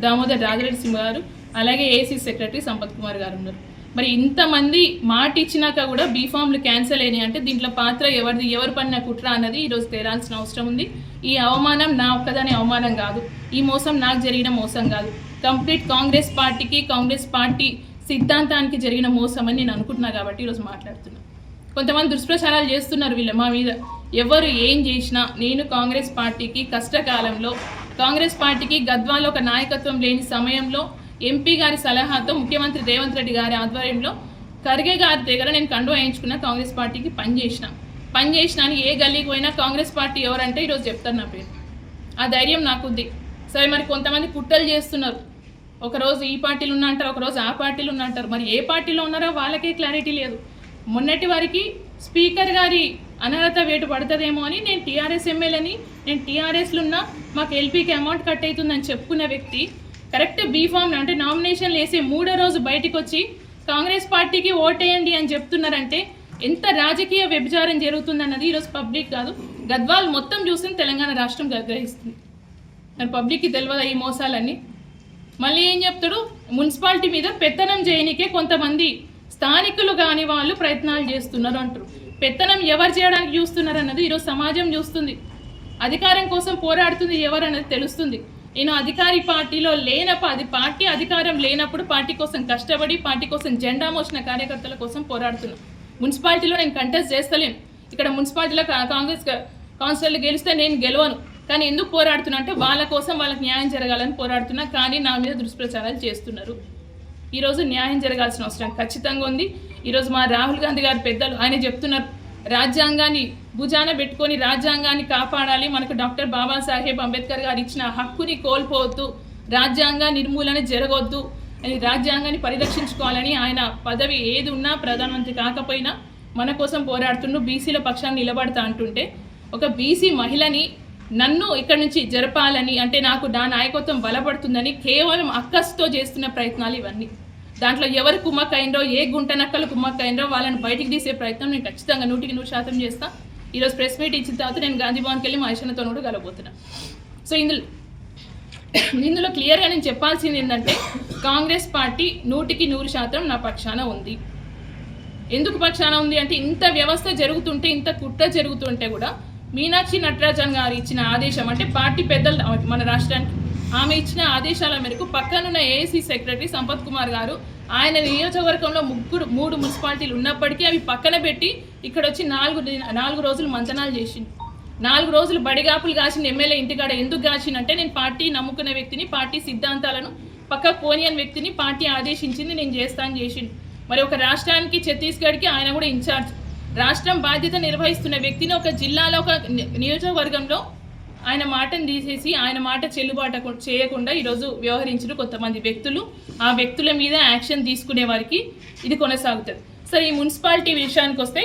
దామోదర్ రాజరెడ్డి సింగ్ గారు, అలాగే AC secretary Sampath Kumar గారు ఉన్నారు. మరి ఇంతమంది మాట ఇచ్చినాక కూడా బీఫామ్లు క్యాన్సిల్ అయినాయి అంటే దీంట్లో పాత్ర ఎవరిది, ఎవరు పడిన కుట్ర అన్నది ఈరోజు తేరాల్సిన అవసరం ఉంది. ఈ అవమానం నా ఒక్కదాని అవమానం కాదు, ఈ మోసం నాకు జరిగిన మోసం కాదు, కంప్లీట్ కాంగ్రెస్ పార్టీకి, కాంగ్రెస్ పార్టీ సిద్ధాంతానికి జరిగిన మోసం అని నేను అనుకుంటున్నా. కాబట్టి ఈరోజు మాట్లాడుతున్నా. కొంతమంది దుష్ప్రచారాలు చేస్తున్నారు వీళ్ళ మా మీద. ఎవరు ఏం చేసినా నేను కాంగ్రెస్ పార్టీకి కష్టకాలంలో, కాంగ్రెస్ పార్టీకి గద్వాలో ఒక నాయకత్వం లేని సమయంలో ఎంపీ గారి సలహాతో ముఖ్యమంత్రి రేవంత్ రెడ్డి గారి ఆధ్వర్యంలో ఖర్గే గారి దగ్గర నేను కండువా వేయించుకున్న, కాంగ్రెస్ పార్టీకి పనిచేసిన అని ఏ గల్లీకి పోయినా కాంగ్రెస్ పార్టీ ఎవరంటే ఈరోజు చెప్తారు నా పేరు. ఆ ధైర్యం నాకుంది. సరే, మరి కొంతమంది కుట్రలు చేస్తున్నారు. ఒకరోజు ఈ పార్టీలు ఉన్నా అంటారు, ఒకరోజు ఆ పార్టీలు ఉన్నా అంటారు. మరి ఏ పార్టీలో ఉన్నారో వాళ్ళకే క్లారిటీ లేదు. మొన్నటి వారికి స్పీకర్ గారి అనర్హత వేటు పడుతుందేమో అని నేను టీఆర్ఎస్ ఎమ్మెల్యేని, నేను టీఆర్ఎస్లో ఉన్నా, మాకు ఎల్పీకి అమౌంట్ కట్ అవుతుందని చెప్పుకున్న వ్యక్తి కరెక్ట్ బీఫామ్ అంటే నామినేషన్లు వేసే 3వ రోజు బయటకు వచ్చి కాంగ్రెస్ పార్టీకి ఓటేయండి అని చెప్తున్నారంటే ఎంత రాజకీయ వ్యభిచారం జరుగుతుందన్నది ఈరోజు పబ్లిక్ కాదు, గద్వాల్ మొత్తం చూస్తుంది, తెలంగాణ రాష్ట్రం గ్రహిస్తుంది. మరి పబ్లిక్కి తెలియదా ఈ మోసాలన్నీ? మళ్ళీ ఏం చెప్తాడు, మున్సిపాలిటీ మీద పెత్తనం చేయనికే కొంతమంది స్థానికులు కాని వాళ్ళు ప్రయత్నాలు చేస్తున్నారు అంటారు. పెత్తనం ఎవరు చేయడానికి చూస్తున్నారు అన్నది ఈరోజు సమాజం చూస్తుంది. అధికారం కోసం పోరాడుతుంది ఎవరు అన్నది తెలుస్తుంది. నేను అధికారి పార్టీలో లేనప్పుడు, పార్టీ అధికారం లేనప్పుడు పార్టీ కోసం కష్టపడి, పార్టీ కోసం జెండా మోసిన కార్యకర్తల కోసం పోరాడుతున్నా. మున్సిపాలిటీలో నేను కంటెస్ట్ చేస్తలేను. ఇక్కడ మున్సిపాలిటీలో కాంగ్రెస్ కౌన్సిలర్లు గెలిస్తే నేను గెలవను. కానీ ఎందుకు పోరాడుతున్నా అంటే వాళ్ళ కోసం, వాళ్ళకి న్యాయం జరగాలని పోరాడుతున్నా. కానీ నా మీద దుష్ప్రచారాలు చేస్తున్నారు. ఈరోజు న్యాయం జరగాల్సిన అవసరం ఖచ్చితంగా ఉంది. ఈరోజు మా రాహుల్ గాంధీ గారు పెద్దలు ఆయన చెప్తున్నారు, రాజ్యాంగాన్ని భుజాన పెట్టుకొని రాజ్యాంగాన్ని కాపాడాలి, మనకు డాక్టర్ బాబాసాహెబ్ అంబేద్కర్ గారు ఇచ్చిన హక్కుని కోల్పోవద్దు, రాజ్యాంగ నిర్మూలన జరగొద్దు అని, రాజ్యాంగాన్ని పరిరక్షించుకోవాలని ఆయన పదవి ఏది ఉన్నా ప్రధానమంత్రి కాకపోయినా మన కోసం పోరాడుతుంటూ బీసీల పక్షాన్ని నిలబడతా అంటుంటే, ఒక బీసీ మహిళని నన్ను ఇక్కడి నుంచి జరపాలని అంటే నాకు నా నాయకత్వం బలపడుతుందని కేవలం అక్కస్తో చేస్తున్న ప్రయత్నాలు ఇవన్నీ. దాంట్లో ఎవరు కుమ్మక్కైందో, ఏ గుంట నక్కలు కుమ్మక్కైందో వాళ్ళని బయటికి తీసే ప్రయత్నం నేను ఖచ్చితంగా 100% చేస్తాను. ఈరోజు ప్రెస్ మీట్ ఇచ్చిన తర్వాత నేను గాంధీ భవన్కి వెళ్ళి మా ఐషన్నతో కూడా కలబోతున్నా. సో ఇందులో క్లియర్గా నేను చెప్పాల్సింది ఏంటంటే, కాంగ్రెస్ పార్టీ 100% నా పక్షాన ఉంది. ఎందుకు పక్షాన ఉంది అంటే, ఇంత వ్యవస్థ జరుగుతుంటే, ఇంత కుట్ర జరుగుతుంటే కూడా మీనాక్షి నటరాజన్ గారు ఇచ్చిన ఆదేశం అంటే పార్టీ పెద్దలు మన రాష్ట్రానికి ఆమె ఇచ్చిన ఆదేశాల మేరకు పక్కనున్న ఏసీ సెక్రటరీ సంపత్ కుమార్ గారు ఆయన నియోజకవర్గంలో 3 మున్సిపాలిటీలు ఉన్నప్పటికీ అవి పక్కన పెట్టి ఇక్కడ వచ్చి 4 రోజులు మంతనాలు చేసింది. 4 రోజులు బడిగాపులు కాసిన ఎమ్మెల్యే ఇంటికాడ ఎందుకు కాసినంటే, నేను పార్టీ నమ్ముకున్న వ్యక్తిని, పార్టీ సిద్ధాంతాలను పక్కకు పోనియని వ్యక్తిని పార్టీ ఆదేశించింది, నేను చేస్తాను చేసింది. మరి ఒక రాష్ట్రానికి, ఛత్తీస్గఢ్కి ఆయన కూడా ఇన్ఛార్జ్, రాష్ట్రం బాధ్యత నిర్వహిస్తున్న వ్యక్తిని ఒక జిల్లాలో, ఒక నియోజకవర్గంలో ఆయన మాటను తీసేసి ఆయన మాట చెల్లుబాటు చేయకుండా ఈరోజు వ్యవహరించిన కొంతమంది వ్యక్తులు, ఆ వ్యక్తుల మీద యాక్షన్ తీసుకునే వారికి ఇది కొనసాగుతుంది. సరే, ఈ మున్సిపాలిటీ విషయానికి వస్తే